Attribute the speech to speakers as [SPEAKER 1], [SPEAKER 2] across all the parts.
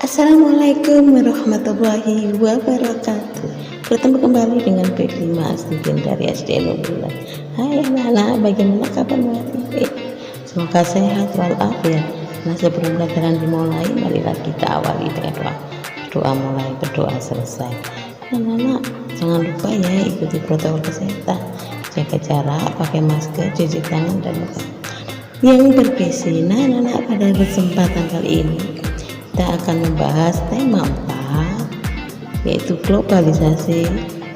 [SPEAKER 1] Assalamualaikum warahmatullahi wabarakatuh. Bertemu kembali dengan Baby Mas dari SDN Unggulan. Hai anak-anak, bagaimana kabar hari? Semoga sehat walafiat. Nah, sebelum pelajaran dimulai, marilah kita awali dengan doa mulai, berdoa selesai. Anak-anak, jangan lupa ya ikuti protokol kesehatan, jaga jarak, pakai masker, cuci tangan dan yang bergizi. Nah anak-anak, pada kesempatan kali ini kita akan membahas tema 4, yaitu globalisasi,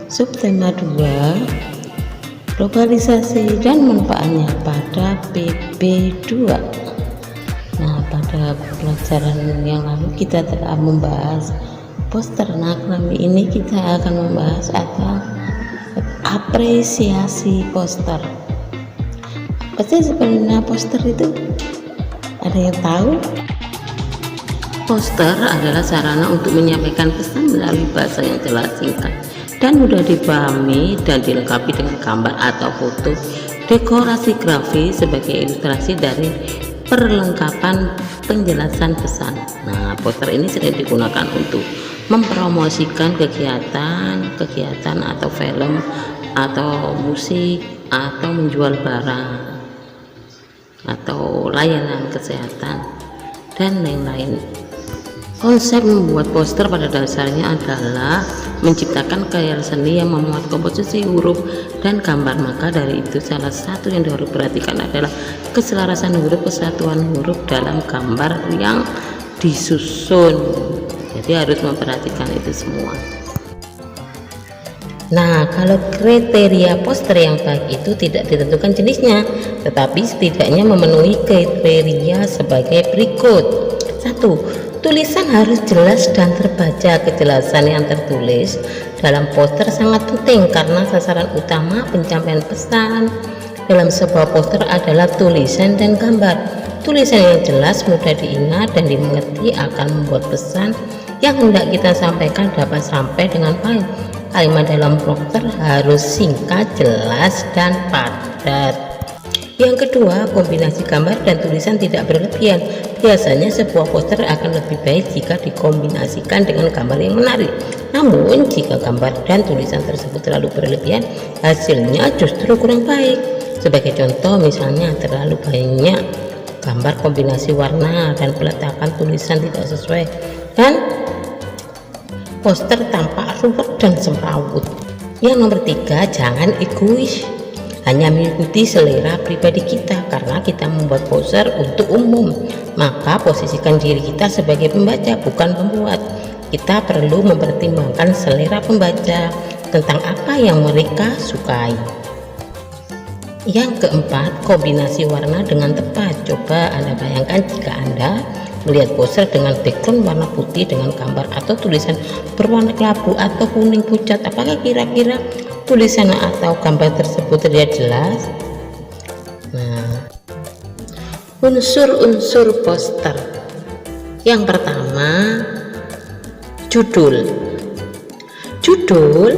[SPEAKER 1] subtema 2, globalisasi dan manfaatnya pada PB2. Nah, pada pelajaran yang lalu kita telah membahas poster. Nah, kali ini kita akan membahas atau apresiasi poster. Apa sih sebenarnya poster itu? Ada yang tahu? Poster adalah sarana untuk menyampaikan pesan melalui bahasa yang jelas, singkat, dan mudah dipahami, dan dilengkapi dengan gambar atau foto dekorasi grafis sebagai ilustrasi dari perlengkapan penjelasan pesan. Nah, poster ini sering digunakan untuk mempromosikan kegiatan atau film atau musik, atau menjual barang atau layanan kesehatan dan lain-lain. Konsep membuat poster pada dasarnya adalah menciptakan karya seni yang memuat komposisi huruf dan gambar. Maka dari itu salah satu yang harus diperhatikan adalah keselarasan huruf, kesatuan huruf dalam gambar yang disusun. Jadi harus memperhatikan itu semua. Nah, kalau kriteria poster yang baik itu tidak ditentukan jenisnya, tetapi setidaknya memenuhi kriteria sebagai berikut. 1. Tulisan harus jelas dan terbaca. Kejelasan yang tertulis dalam poster sangat penting karena sasaran utama penyampaian pesan dalam sebuah poster adalah tulisan dan gambar. Tulisan yang jelas, mudah diingat dan dimengerti akan membuat pesan yang hendak kita sampaikan dapat sampai dengan baik. Kalimat dalam poster harus singkat, jelas, dan padat. Yang kedua, kombinasi gambar dan tulisan tidak berlebihan. Biasanya sebuah poster akan lebih baik jika dikombinasikan dengan gambar yang menarik. Namun, jika gambar dan tulisan tersebut terlalu berlebihan, hasilnya justru kurang baik. Sebagai contoh, misalnya terlalu banyak gambar kombinasi warna dan peletakan tulisan tidak sesuai, dan poster tampak ruwet dan semrawut. Yang nomor 3, jangan egois. Hanya mengikuti selera pribadi kita karena kita membuat poster untuk umum. Maka posisikan diri kita sebagai pembaca, bukan pembuat. Kita perlu mempertimbangkan selera pembaca tentang apa yang mereka sukai. Yang keempat, kombinasi warna dengan tepat. Coba Anda bayangkan jika Anda melihat poster dengan background warna putih dengan gambar atau tulisan berwarna kelabu atau kuning pucat, apakah kira-kira tulisan atau gambar tersebut terlihat jelas? Nah, unsur-unsur poster. Yang pertama, judul. Judul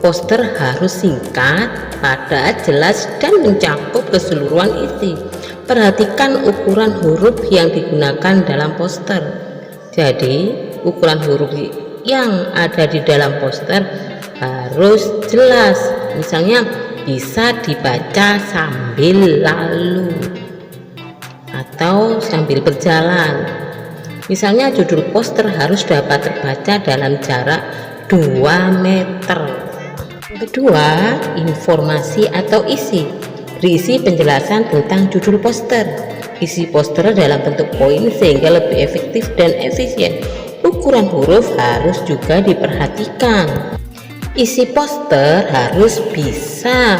[SPEAKER 1] poster harus singkat, padat, jelas, dan mencakup keseluruhan isi. Perhatikan ukuran huruf yang digunakan dalam poster. Jadi, ukuran huruf yang ada di dalam poster harus jelas. Misalnya, bisa dibaca sambil lalu atau sambil berjalan. Misalnya, judul poster harus dapat terbaca dalam jarak 2 meter. Kedua, informasi atau isi. Berisi penjelasan tentang judul poster. Isi poster dalam bentuk poin sehingga lebih efektif dan efisien. Ukuran huruf harus juga diperhatikan. Isi poster harus bisa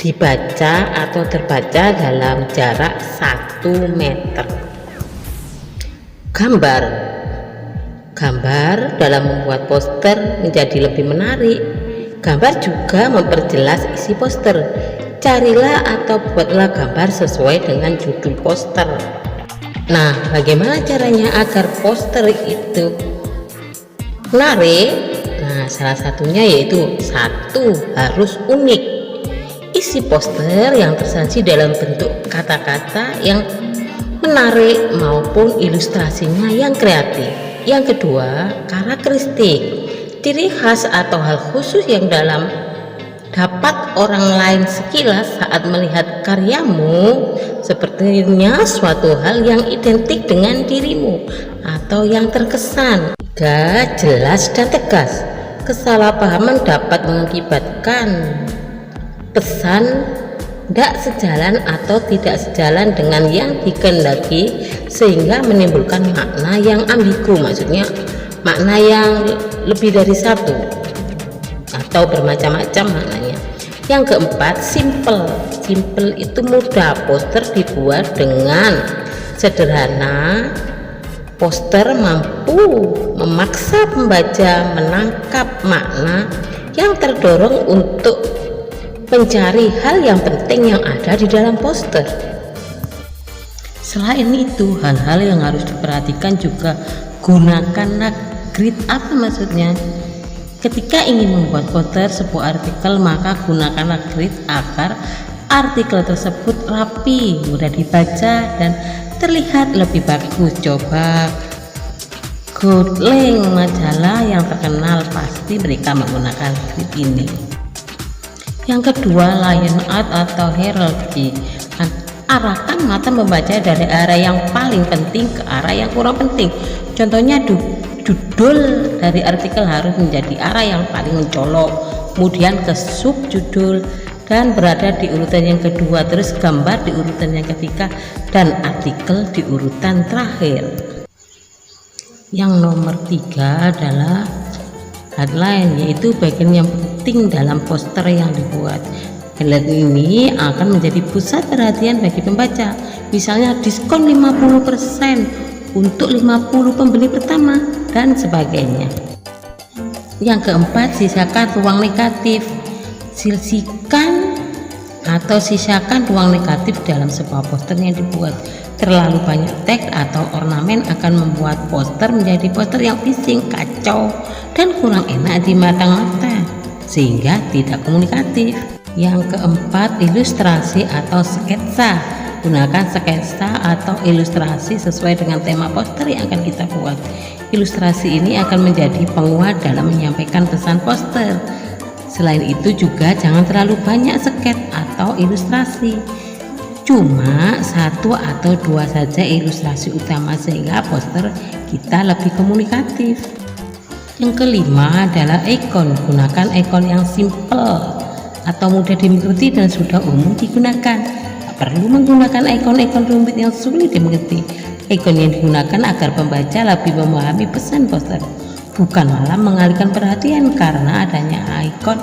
[SPEAKER 1] dibaca atau terbaca dalam jarak 1 meter. Gambar. Gambar dalam membuat poster menjadi lebih menarik. Gambar juga memperjelas isi poster. Carilah atau buatlah gambar sesuai dengan judul poster. Nah, bagaimana caranya agar poster itu menarik? Nah, salah satunya yaitu 1. Harus unik. Isi poster yang tersaji dalam bentuk kata-kata yang menarik maupun ilustrasinya yang kreatif. Yang kedua, karakteristik. Ciri khas atau hal khusus yang dapat orang lain sekilas saat melihat karyamu, sepertinya suatu hal yang identik dengan dirimu atau yang terkesan. 3. Jelas dan tegas. Kesalahpahaman dapat mengakibatkan pesan tidak sejalan atau tidak sejalan dengan yang dikehendaki, sehingga menimbulkan makna yang ambigu, maksudnya makna yang lebih dari satu atau bermacam-macam maknanya. Yang keempat, simple. Simple itu mudah. Poster dibuat dengan sederhana. Poster mampu memaksa pembaca menangkap makna yang terdorong untuk mencari hal yang penting yang ada di dalam poster. Selain itu, hal-hal yang harus diperhatikan juga gunakan grid. Apa maksudnya? Ketika ingin membuat poster sebuah artikel, maka gunakanlah grid agar artikel tersebut rapi, mudah dibaca, dan terlihat lebih bagus. Coba Goodlink, majalah yang terkenal, pasti mereka menggunakan grid ini. Yang kedua, line art atau hierarchy. Arahkan mata membaca dari arah yang paling penting ke arah yang kurang penting. Contohnya, judul dari artikel harus menjadi arah yang paling mencolok, kemudian ke subjudul dan berada di urutan yang kedua, terus gambar di urutan yang ketiga, dan artikel di urutan terakhir. Yang nomor 3 adalah headline, yaitu bagian yang penting dalam poster yang dibuat. Headline ini akan menjadi pusat perhatian bagi pembaca, misalnya diskon 50% untuk 50 pembeli pertama dan sebagainya. Yang keempat, sisakan ruang negatif. Sisakan ruang negatif dalam sebuah poster yang dibuat. Terlalu banyak teks atau ornamen akan membuat poster menjadi poster yang bising, kacau, dan kurang enak di mata, sehingga tidak komunikatif. Yang keempat, ilustrasi atau sketsa. Gunakan sketsa atau ilustrasi sesuai dengan tema poster yang akan kita buat. Ilustrasi ini akan menjadi penguat dalam menyampaikan pesan poster. Selain itu juga jangan terlalu banyak sket atau ilustrasi, cuma 1 atau 2 saja ilustrasi utama, sehingga poster kita lebih komunikatif. Yang kelima adalah ikon. Gunakan ikon yang simple atau mudah dimengerti dan sudah umum digunakan. Tak perlu menggunakan ikon-ikon rumit yang sulit dimengerti. Ikon yang digunakan agar pembaca lebih memahami pesan poster, bukan malah mengalihkan perhatian karena adanya ikon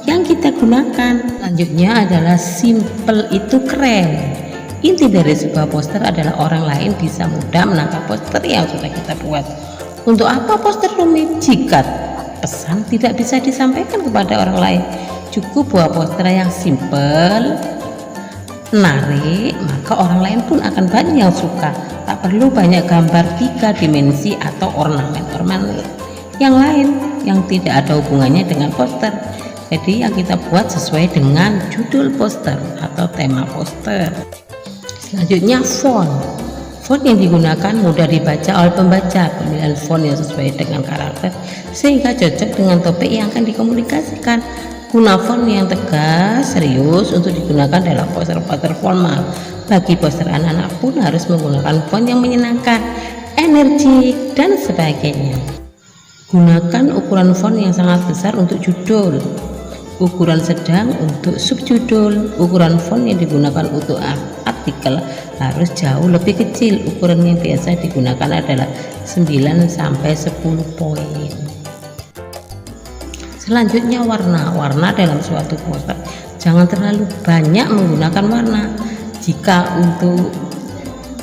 [SPEAKER 1] yang kita gunakan. Selanjutnya adalah simple itu keren. Inti dari sebuah poster adalah orang lain bisa mudah menangkap poster yang sudah kita buat. Untuk apa poster rumit jika pesan tidak bisa disampaikan kepada orang lain? Cukup buat poster yang simple, menarik, maka orang lain pun akan banyak yang suka. Tak perlu banyak gambar 3 dimensi atau ornamen-ornamen yang lain yang tidak ada hubungannya dengan poster. Jadi yang kita buat sesuai dengan judul poster atau tema poster. Selanjutnya, font. Font yang digunakan mudah dibaca oleh pembaca. Pemilihan font yang sesuai dengan karakter sehingga cocok dengan topik yang akan dikomunikasikan. Guna font yang tegas, serius untuk digunakan dalam poster-poster formal. Bagi poster anak-anak pun harus menggunakan font yang menyenangkan, energik, dan sebagainya. Gunakan ukuran font yang sangat besar untuk judul, ukuran sedang untuk subjudul. Ukuran font yang digunakan untuk artikel harus jauh lebih kecil. Ukuran yang biasa digunakan adalah 9 sampai 10 poin. Selanjutnya, warna dalam suatu poster. Jangan terlalu banyak menggunakan warna. Jika untuk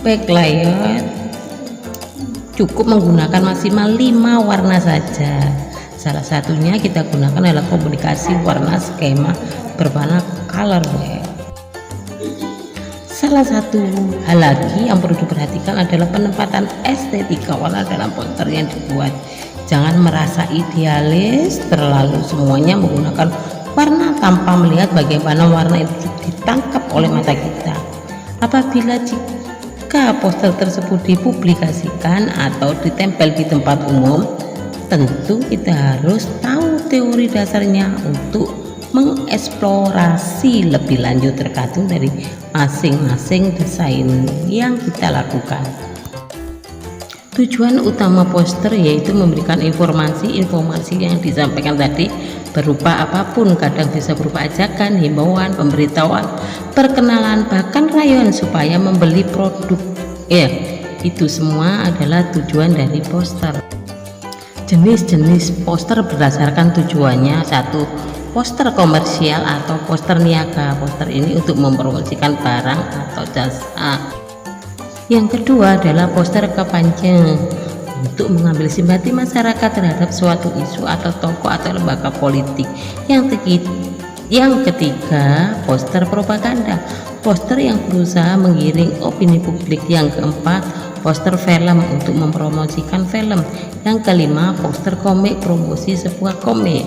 [SPEAKER 1] backlight cukup menggunakan maksimal 5 warna saja. Salah satunya kita gunakan adalah komunikasi warna skema berwarna color wave. Salah satu hal lagi yang perlu diperhatikan adalah penempatan estetika warna dalam poster yang dibuat. Jangan merasa idealis terlalu semuanya menggunakan warna tanpa melihat bagaimana warna itu ditangkap oleh mata kita. Apabila Jika poster tersebut dipublikasikan atau ditempel di tempat umum, tentu kita harus tahu teori dasarnya untuk mengeksplorasi lebih lanjut tergantung dari masing-masing desain yang kita lakukan. Tujuan utama poster yaitu memberikan informasi yang disampaikan tadi berupa apapun, kadang bisa berupa ajakan, himbauan, pemberitahuan, perkenalan, bahkan rayuan supaya membeli produk. Itu semua adalah tujuan dari poster. Jenis-jenis poster berdasarkan tujuannya. 1. Poster komersial atau poster niaga. Poster ini untuk mempromosikan barang atau jasa. Yang kedua adalah poster kampanye untuk mengambil simpati masyarakat terhadap suatu isu atau tokoh atau lembaga politik. Yang ketiga, poster propaganda, poster yang berusaha menggiring opini publik. Yang keempat, poster film untuk mempromosikan film. Yang kelima, poster komik, promosi sebuah komik.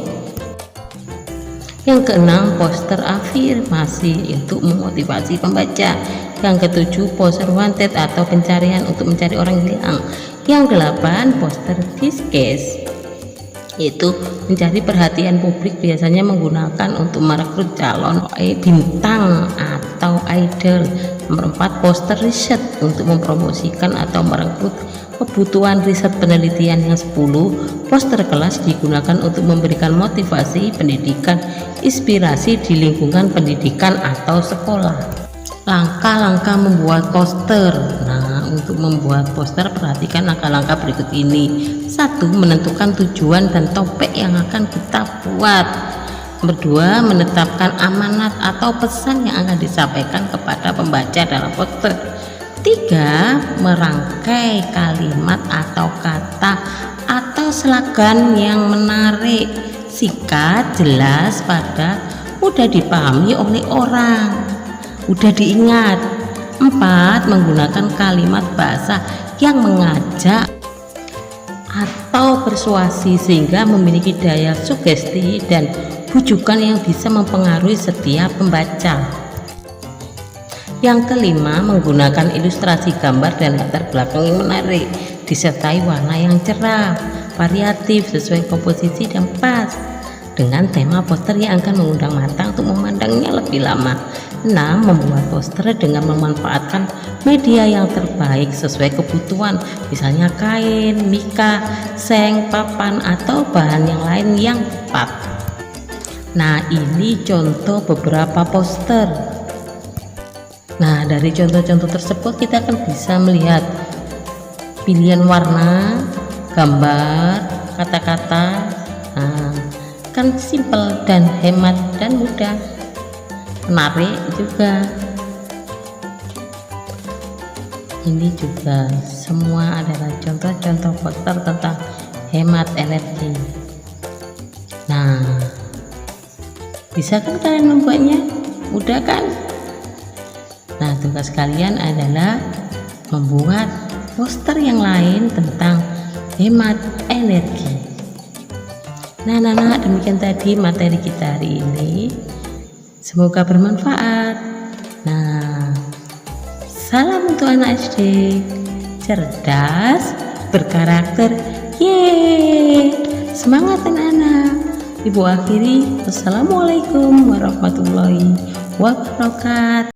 [SPEAKER 1] Yang keenam, poster afirmasi untuk memotivasi pembaca. Yang ketujuh, poster wanted atau pencarian untuk mencari orang hilang. Yang delapan, poster disguise, yaitu mencari perhatian publik, biasanya menggunakan untuk merekrut calon bintang atau idol. Nomor 4, poster riset untuk mempromosikan atau merekrut kebutuhan riset penelitian. Yang 10, poster kelas digunakan untuk memberikan motivasi pendidikan, inspirasi di lingkungan pendidikan atau sekolah. Langkah-langkah membuat poster. Nah, untuk membuat poster perhatikan langkah-langkah berikut ini. 1. Menentukan tujuan dan topik yang akan kita buat. Nomor 2, menetapkan amanat atau pesan yang akan disampaikan kepada pembaca dalam poster. 3. Merangkai kalimat atau kata atau slogan yang menarik, singkat, jelas, mudah dipahami oleh orang, mudah diingat. 4. Menggunakan kalimat bahasa yang mengajak atau persuasi sehingga memiliki daya sugesti dan bujukan yang bisa mempengaruhi setiap pembaca. Yang kelima, menggunakan ilustrasi gambar dan latar belakang yang menarik, disertai warna yang cerah, variatif, sesuai komposisi dan pas dengan tema poster yang akan mengundang mata untuk memandangnya lebih lama. 6. Membuat poster dengan memanfaatkan media yang terbaik sesuai kebutuhan, misalnya kain, mika, seng, papan, atau bahan yang lain yang tepat. Nah, ini contoh beberapa poster. Nah, dari contoh-contoh tersebut kita akan bisa melihat pilihan warna, gambar, kata-kata. Nah, kan simple dan hemat dan mudah, menarik juga. Ini juga semua adalah contoh-contoh poster tentang hemat energi. Nah, bisa kan kalian membuatnya? Mudah kan? Nah, tugas kalian adalah membuat poster yang lain tentang hemat energi. Nah, demikian tadi materi kita hari ini. Semoga bermanfaat. Nah, salam untuk anak SD, cerdas, berkarakter. Yeay, semangat anak-anak. Ibu akhiri, wassalamualaikum warahmatullahi wabarakatuh.